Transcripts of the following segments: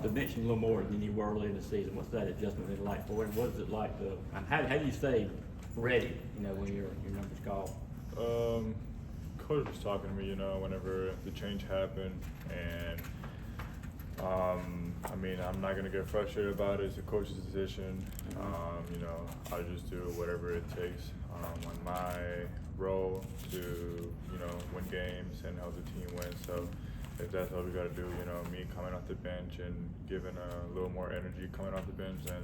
the bench a little more than you were early in the season. What's that adjustment been like for you? And what is it like to, and how do you stay ready, when your number's called? Coach was talking to me, whenever the change happened, and I'm not gonna get frustrated about it. It's the coach's decision. I just do whatever it takes on my role to, win games and help the team win. So if that's all we gotta do, me coming off the bench and giving a little more energy coming off the bench, then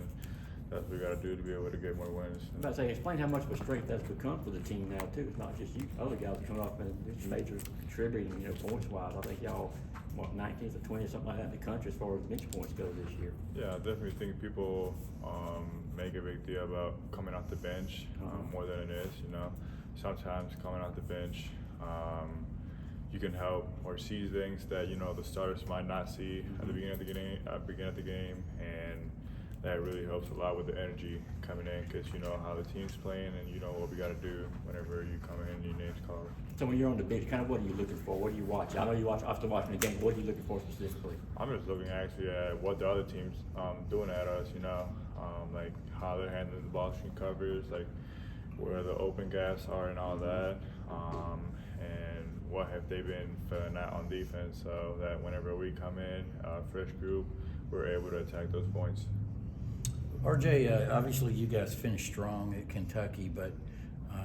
that's what we gotta do to be able to get more wins. I'm about to say, explain how much of a strength that's become for the team now too. It's not just you, other guys coming off and just major contributing, points wise. I think y'all, 19th or 20th, something like that in the country as far as bench points go this year. Yeah, I definitely think people make a big deal about coming off the bench more than it is. Sometimes coming off the bench, you can help or see things that the starters might not see at the beginning of the game, and that really helps a lot with the energy coming in, because you know how the team's playing and you know what we got to do whenever you come in and your name's called. So when you're on the bench, kind of what are you looking for? What do you watch? I know you watch after watching the game. What are you looking for specifically? I'm just looking actually at what the other teams doing at us, like how they're handling the ball screen coverage, like where the open gaps are and all that, and what have they been filling out on defense, so that whenever we come in, fresh group, we're able to attack those points. RJ, obviously you guys finished strong at Kentucky, but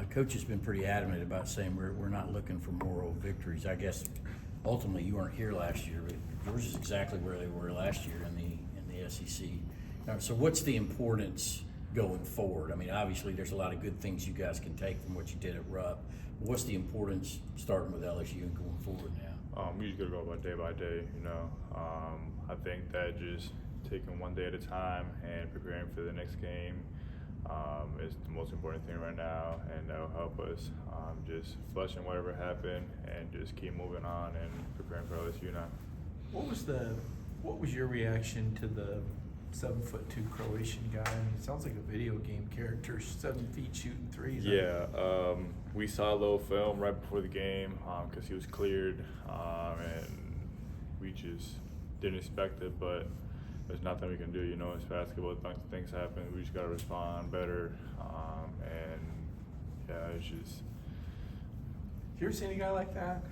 Coach has been pretty adamant about saying we're not looking for moral victories. I guess ultimately you weren't here last year, but yours is exactly where they were last year in the SEC. So what's the importance going forward? I mean, obviously there's a lot of good things you guys can take from what you did at Rupp. What's the importance starting with LSU and going forward now? We just gotta go by day. I think that just taking one day at a time and preparing for the next game is the most important thing right now, and that'll help us just flushing whatever happened and just keep moving on and preparing for LSU now. What was your reaction to the 7'2" Croatian guy? I mean, it sounds like a video game character, 7 feet shooting threes. Yeah, we saw a little film right before the game because he was cleared, and we just didn't expect it, but there's nothing we can do. It's basketball, things happen. We just gotta respond better, and yeah, it's just. You ever seen a guy like that?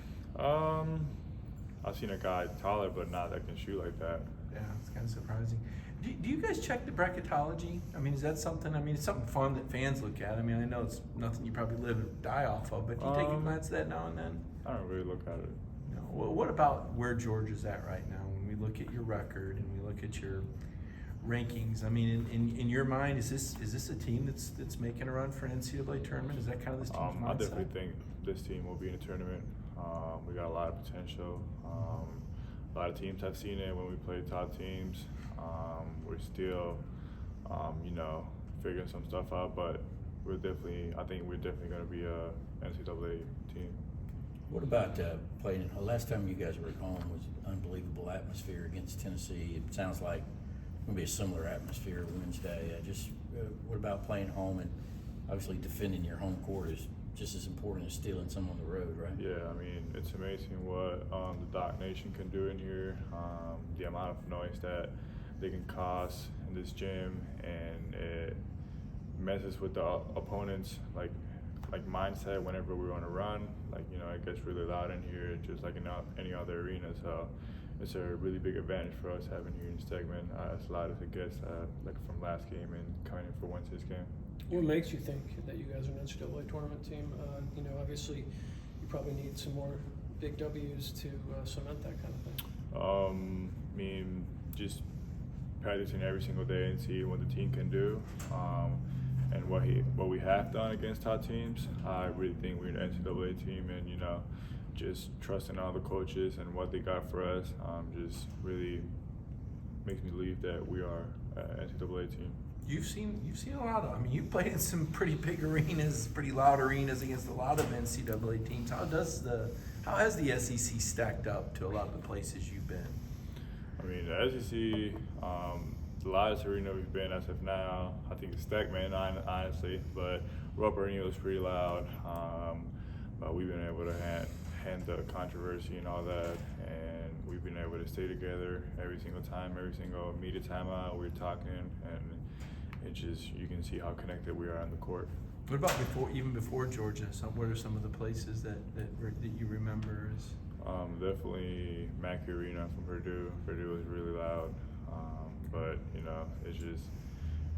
I've seen a guy taller, but not that can shoot like that. Yeah, it's kind of surprising. Do you guys check the bracketology? I mean, is that something? I mean, it's something fun that fans look at. I mean, I know it's nothing you probably live or die off of, but do you take a glance at that now and then? I don't really look at it. No. Well, what about where Georgia's at right now? When we look at your record and we look at your rankings, I mean, in your mind, is this a team that's making a run for an NCAA tournament? Is that kind of this team's mindset? I definitely think this team will be in a tournament. We got a lot of potential. A lot of teams have seen it when we play top teams. We're still, figuring some stuff out, but I think we're definitely going to be a NCAA team. What about playing? Last time you guys were at home was an unbelievable atmosphere against Tennessee. It sounds like it's going to be a similar atmosphere Wednesday. What about playing home, and obviously defending your home court is just as important as stealing some on the road, right? Yeah, I mean, it's amazing what the DawgNation can do in here. The amount of noise that they can cause in this gym, and it messes with the opponents' like mindset whenever we're on a run. It gets really loud in here, just like in any other arena. So it's a really big advantage for us having here in Stegman, as loud as it gets, like from last game and coming in for Wednesday's game. What makes you think that you guys are an NCAA tournament team? Obviously, you probably need some more big W's to cement that kind of thing. I mean, just practicing every single day and see what the team can do, and what we have done against top teams. I really think we're an NCAA team, and just trusting all the coaches and what they got for us, just really makes me believe that we are an NCAA team. You've seen a lot of. I mean, you've played in some pretty big arenas, pretty loud arenas against a lot of NCAA teams. How has the SEC stacked up to a lot of the places you've been? I mean, the SEC, the loudest arena we've been as of now, I think it's Stegman, honestly, but Rupp Arena was pretty loud. But we've been able to hand the controversy and all that, and we've been able to stay together every single time, every single media timeout. We're talking, and it just, you can see how connected we are on the court. What about even before Georgia? What are some of the places that you remember as? Definitely Mackey Arena from Purdue. Purdue was really loud, but it's just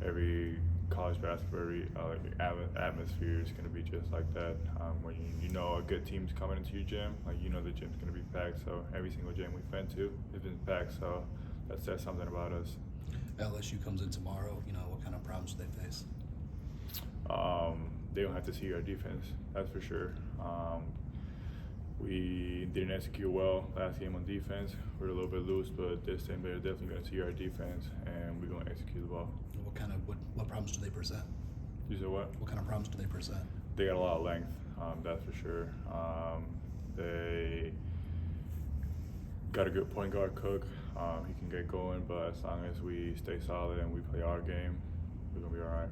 every college basketball, every atmosphere is going to be just like that. When you know a good team's coming into your gym, like the gym's going to be packed. So every single gym we've been to has been packed. So that says something about us. LSU comes in tomorrow. What kind of problems do they face? They don't have to see our defense, that's for sure. We didn't execute well last game on defense. We're a little bit loose, but this time they're definitely going to see our defense, and we're going to execute the ball. What problems do they present? You said what? What kind of problems do they present? They got a lot of length, that's for sure. They got a good point guard, Cook. He can get going, but as long as we stay solid and we play our game, we're going to be all right.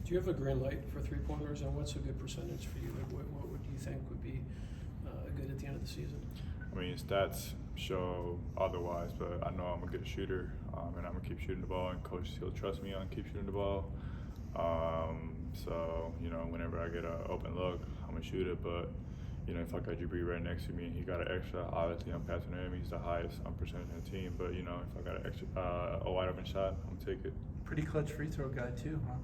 Do you have a green light for three-pointers, and what's a good percentage for you? Like, what would you think would be good at the end of the season? I mean, stats show otherwise, but I know I'm a good shooter, and I'm gonna keep shooting the ball, and Coach still trusts me on keep shooting the ball. So whenever I get an open look, I'm gonna shoot it. But if I got Jabri right next to me and he got an extra, obviously I'm passing to him. He's the highest percentage in the team. But if I got an extra, a wide open shot, I'm gonna take it. Pretty clutch free throw guy too, huh?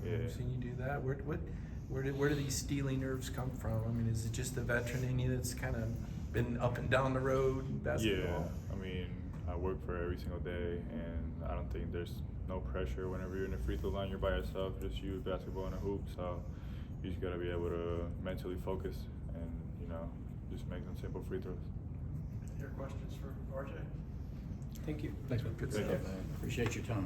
Yeah. I've seen you do that. Where do these steely nerves come from? I mean, is it just the veteran in you that's kind of been up and down the road in basketball? Yeah, I mean, I work for it every single day, and I don't think there's no pressure whenever you're in the free throw line. You're by yourself, just you, basketball, and a hoop. So you just gotta be able to mentally focus and just make some simple free throws. Your questions for RJ? Thank you. Thanks, man. Good Thank stuff. you. Appreciate your time.